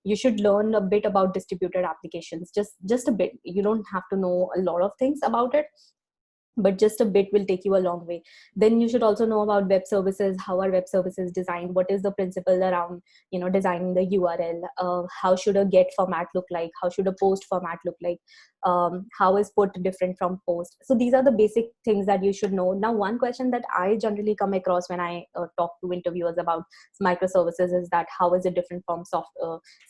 you should learn a bit about distributed applications, just a bit. You don't have to know a lot of things about it, but just a bit will take you a long way. Then you should also know about web services. How are web services designed? What is the principle around, designing the URL? How should a get format look like? How should a post format look like? How is put different from post? So these are the basic things that you should know. Now, one question that I generally come across when I talk to interviewers about microservices is that how is it different from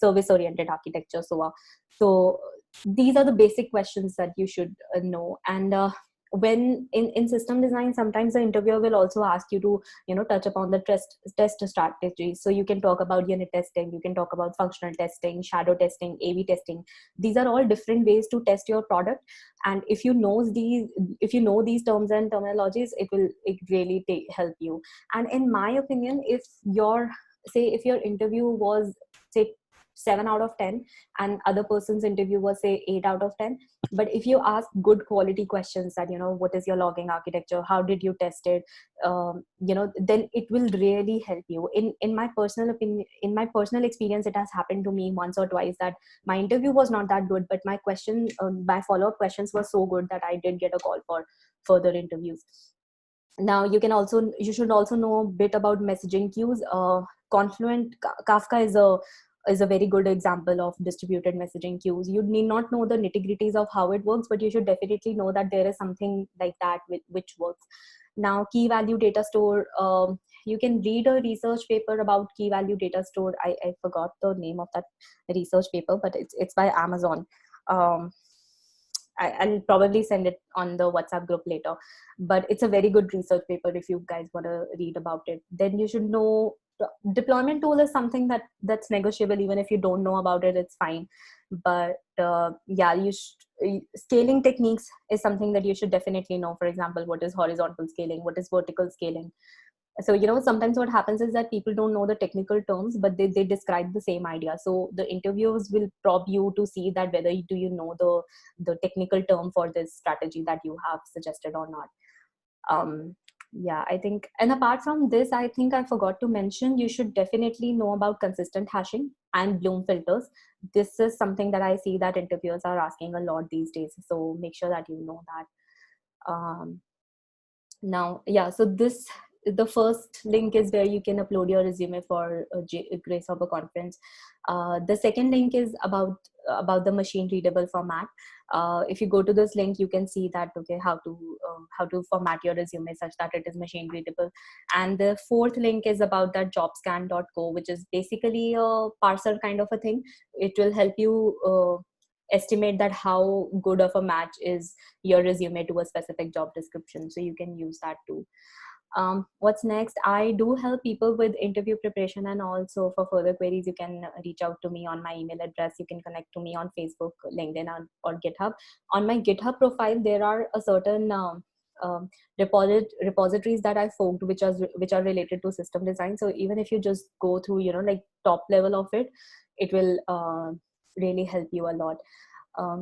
service oriented architecture? So these are the basic questions that you should know. And when in system design, sometimes the interviewer will also ask you to touch upon the test strategies. So you can talk about unit testing, you can talk about functional testing, shadow testing, A/B testing. These are all different ways to test your product, and if you know these terms and terminologies, it really help you. And in my opinion, if your interview was, say, 7 out of 10, and other person's interview was, say, 8 out of 10, but if you ask good quality questions that what is your logging architecture, how did you test it, then it will really help you. In my personal opinion, in my personal experience, it has happened to me once or twice that my interview was not that good, but my follow-up questions were so good that I did get a call for further interviews. Now you should also know a bit about messaging queues. Kafka is a very good example of distributed messaging queues. You need not know the nitty-gritties of how it works, but you should definitely know that there is something like that which works. Now, key value data store, you can read a research paper about key value data store. I forgot the name of that research paper, but it's by Amazon. I'll probably send it on the WhatsApp group later, but it's a very good research paper if you guys want to read about it. Then you should know deployment tool is something that's negotiable. Even if you don't know about it, it's fine. But scaling techniques is something that you should definitely know. For example, what is horizontal scaling? What is vertical scaling? So sometimes what happens is that people don't know the technical terms, but they describe the same idea. So the interviewers will probe you to see that whether do you know the technical term for this strategy that you have suggested or not. I think, and apart from this, I think I forgot to mention, you should definitely know about consistent hashing and Bloom filters. This is something that I see that interviewers are asking a lot these days, so make sure that you know that. So the first link is where you can upload your resume for Grace Hopper conference. The second link is about the machine readable format. If you go to this link, you can see that how to format your resume such that it is machine readable. And the fourth link is about that jobscan.co, which is basically a parser kind of a thing. It will help you estimate that how good of a match is your resume to a specific job description. So you can use that too. What's next? I do help people with interview preparation, and also for further queries, you can reach out to me on my email address. You can connect to me on Facebook, LinkedIn, or GitHub. On my GitHub profile, there are a certain repositories that I forked, which are related to system design. So even if you just go through, like top level of it, it will really help you a lot.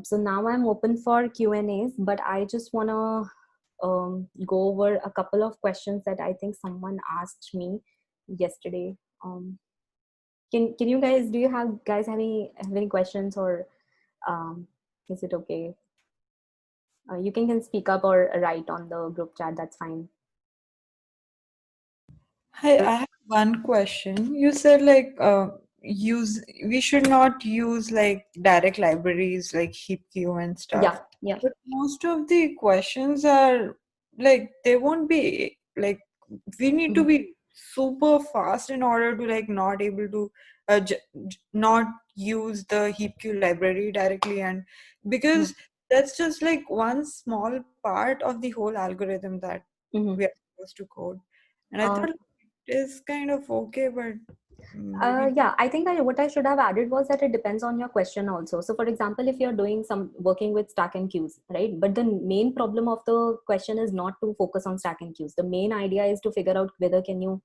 So now I'm open for Q&As, but I just want to go over a couple of questions that I think someone asked me yesterday. Can you guys, do you have any questions, or is it okay? You can speak up or write on the group chat, that's fine. Hi, I have one question. You said we should not use like direct libraries like HeapQ and stuff. Yeah. But most of the questions are like they won't be like we need to be super fast in order to like not able to not use the HeapQ library directly, and because that's just like one small part of the whole algorithm that we are supposed to code. And I thought is kind of okay, but I think what I should have added was that it depends on your question also. So for example, if you're working with stack and queues, right? But the main problem of the question is not to focus on stack and queues. The main idea is to figure out whether can you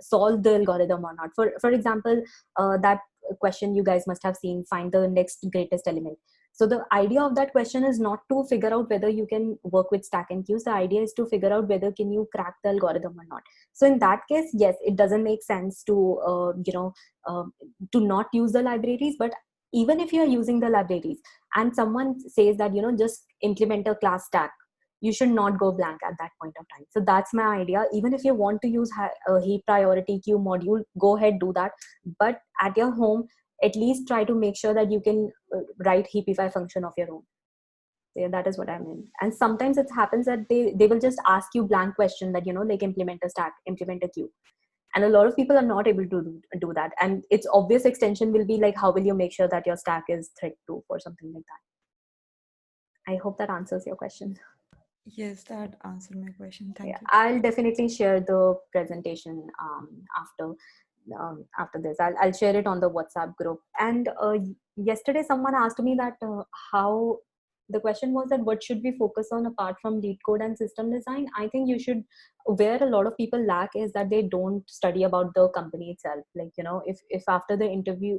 solve the algorithm or not. For example, that question you guys must have seen, find the next greatest element. So the idea of that question is not to figure out whether you can work with stack and queues. The idea is to figure out whether can you crack the algorithm or not. So in that case, yes, it doesn't make sense to uh, to not use the libraries. But even if you are using the libraries and someone says that just implement a class stack, you should not go blank at that point of time. So that's my idea. Even if you want to use a heap priority queue module, go ahead, do that. But at your home, at least try to make sure that you can write heapify function of your own. Yeah, that is what I mean. And sometimes it happens that they will just ask you blank question that like implement a stack, implement a queue, and a lot of people are not able to do that. And its obvious extension will be like, how will you make sure that your stack is thread proof or something like that. I hope that answers your question. Yes, that answered my question. Thank Yeah, you. I'll definitely share the presentation after this. I'll share it on the WhatsApp group. And yesterday someone asked me that how the question was that what should we focus on apart from lead code and system design. I think you should, where a lot of people lack is that they don't study about the company itself. Like if after the interview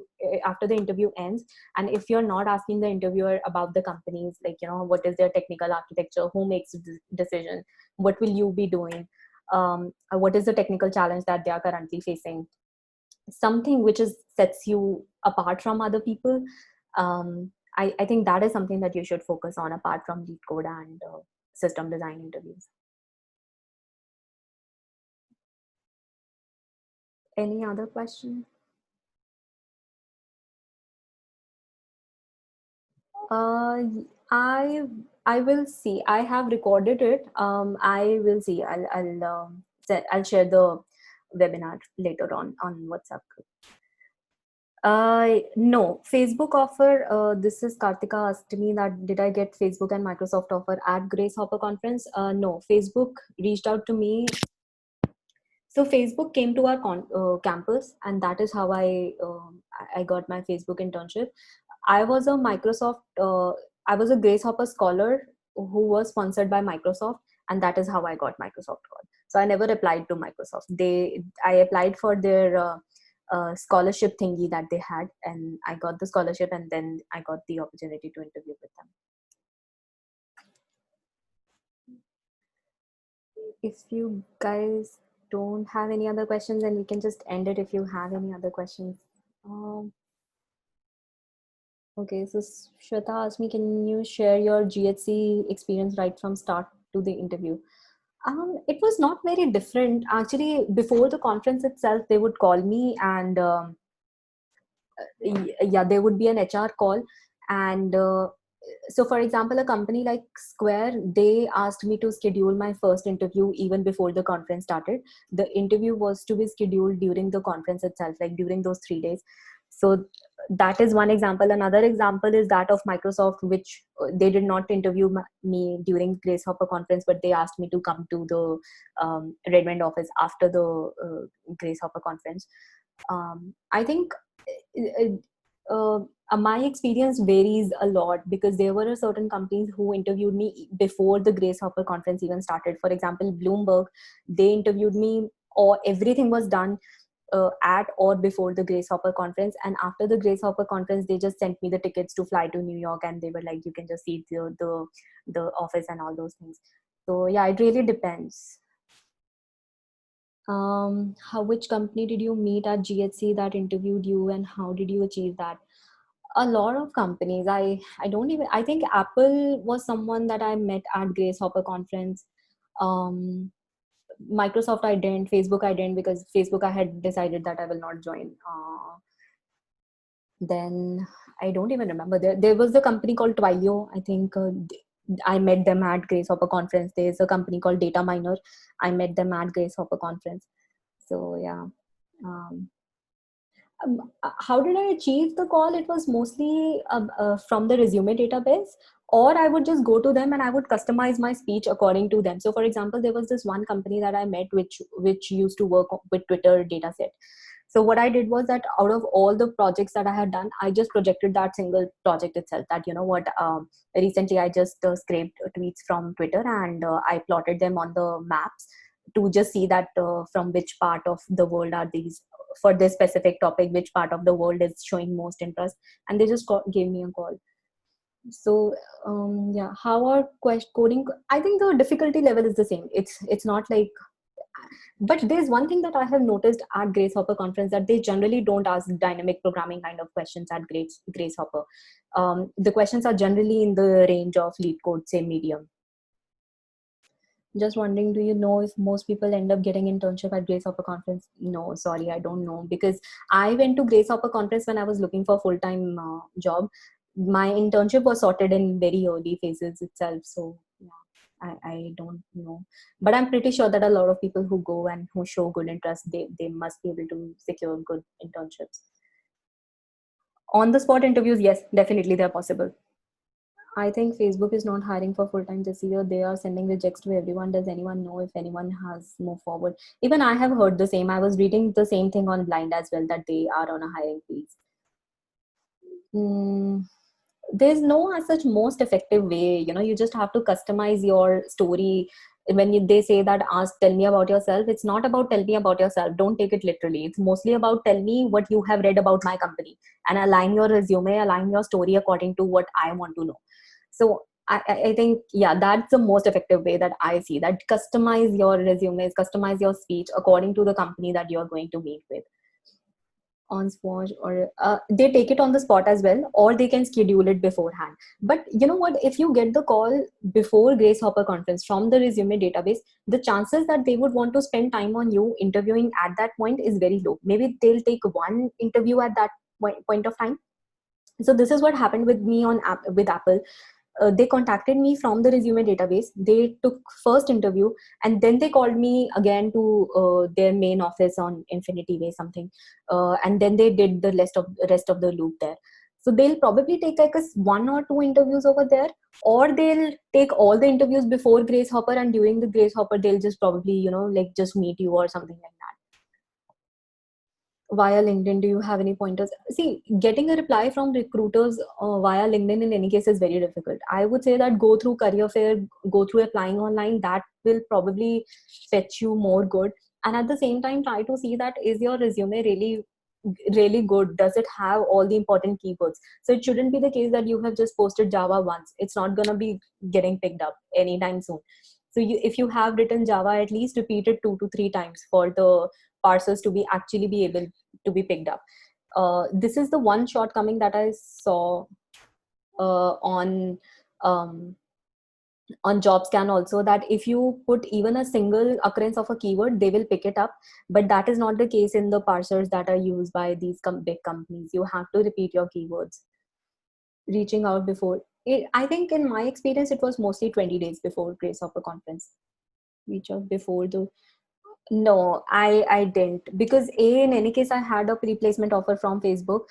ends, and if you're not asking the interviewer about the companies, like what is their technical architecture, who makes decision, what will you be doing, what is the technical challenge that they are currently facing, something which is sets you apart from other people. I think that is something that you should focus on apart from lead code and system design interviews. Any other question? uh, i I will see. I have recorded it. I will see. I'll share the webinar later on WhatsApp group. No, Facebook offer. This is Kartika asked me that did I get Facebook and Microsoft offer at Grace Hopper conference? No, Facebook reached out to me. So Facebook came to our campus, and that is how I got my Facebook internship. I was a Microsoft. I was a Grace Hopper scholar who was sponsored by Microsoft, and that is how I got Microsoft call. So I never applied to Microsoft. I applied for their scholarship thingy that they had, and I got the scholarship, and then I got the opportunity to interview with them. If you guys don't have any other questions, then we can just end it if you have any other questions. Okay, so Shweta asked me, can you share your GHC experience right from start to the interview? It was not very different. Actually, before the conference itself, they would call me, and yeah, there would be an HR call. And so for example, a company like Square, they asked me to schedule my first interview even before the conference started. The interview was to be scheduled during the conference itself, like during those 3 days. So that is one example. Another example is that of Microsoft, which they did not interview me during Grace Hopper conference, but they asked me to come to the Redmond office after the Grace Hopper conference. I think my experience varies a lot, because there were certain companies who interviewed me before the Grace Hopper conference even started. For example, Bloomberg, they interviewed me, or everything was done at or before the Grace Hopper conference. And after the Grace Hopper conference, they just sent me the tickets to fly to New York, and they were like, you can just see the office and all those things. So yeah, it really depends. Which company did you meet at GHC that interviewed you, and how did you achieve that? A lot of companies. I think Apple was someone that I met at Grace Hopper conference. Microsoft I didn't. Facebook I didn't, because Facebook I had decided that I will not join. Then I don't even remember. There was a company called Twilio. I think I met them at Grace Hopper conference. There's a company called Data Miner. I met them at Grace Hopper conference. So yeah. How did I achieve the call? It was mostly from the resume database, or I would just go to them and I would customize my speech according to them. So for example, there was this one company that I met which used to work with Twitter dataset. So what I did was that out of all the projects that I had done, I just projected that single project itself. That recently I just scraped tweets from Twitter, and I plotted them on the maps to just see that from which part of the world are these, for this specific topic, which part of the world is showing most interest. And they just gave me a call. So yeah, how are coding? I think the difficulty level is the same. It's not like, but there's one thing that I have noticed at Grace Hopper conference, that they generally don't ask dynamic programming kind of questions at Grace Hopper. The questions are generally in the range of lead code, say medium. Just wondering, do you know if most people end up getting internship at Grace Hopper conference? No, sorry, I don't know, because I went to Grace Hopper conference when I was looking for full-time job. My internship was sorted in very early phases itself, so yeah, I don't know. But I'm pretty sure that a lot of people who go and who show good interest, they must be able to secure good internships. On the spot interviews, yes, definitely they're possible. I think Facebook is not hiring for full time this year. They are sending rejects to everyone. Does anyone know if anyone has moved forward? Even I have heard the same. I was reading the same thing on Blind as well, that they are on a hiring freeze. Mm, there's no as such most effective way. You just have to customize your story. When they say that, ask, tell me about yourself, it's not about tell me about yourself. Don't take it literally. It's mostly about tell me what you have read about my company, and align your resume, align your story according to what I want to know. So I think, yeah, that's the most effective way that I see, that customize your resumes, customize your speech according to the company that you're going to meet with. On spot, or they take it on the spot as well, or they can schedule it beforehand. But you know what, if you get the call before Grace Hopper conference from the resume database, the chances that they would want to spend time on you interviewing at that point is very low. Maybe they'll take one interview at that point of time. So this is what happened with me with Apple. They contacted me from the resume database. They took first interview, and then they called me again to their main office on Infinity Way something, and then they did the rest of the loop there. So they'll probably take like one or two interviews over there, or they'll take all the interviews before Grace Hopper, and during the Grace Hopper they'll just probably like just meet you or something like that. Via LinkedIn, do you have any pointers? See, getting a reply from recruiters via LinkedIn in any case is very difficult. I would say that go through career fair, go through applying online. That will probably fetch you more good. And at the same time, try to see that is your resume really good? Does it have all the important keywords? So it shouldn't be the case that you have just posted Java once. It's not going to be getting picked up anytime soon. So if you have written Java, at least repeat it 2 to 3 times for the parsers to be able to be picked up. This is the one shortcoming that I saw um, on JobScan also, that if you put even a single occurrence of a keyword, they will pick it up. But that is not the case in the parsers that are used by these big companies. You have to repeat your keywords. Reaching out before, I think in my experience, it was mostly 20 days before Grace Hopper conference. Reach out before the No, I didn't, because in any case I had a pre-placement offer from Facebook.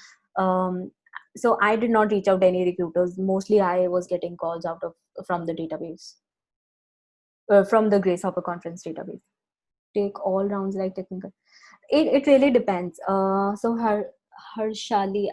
So I did not reach out to any recruiters. Mostly I was getting calls out of from the database, from the Grace Hopper conference database. Take all rounds like technical. It really depends. So Harshali,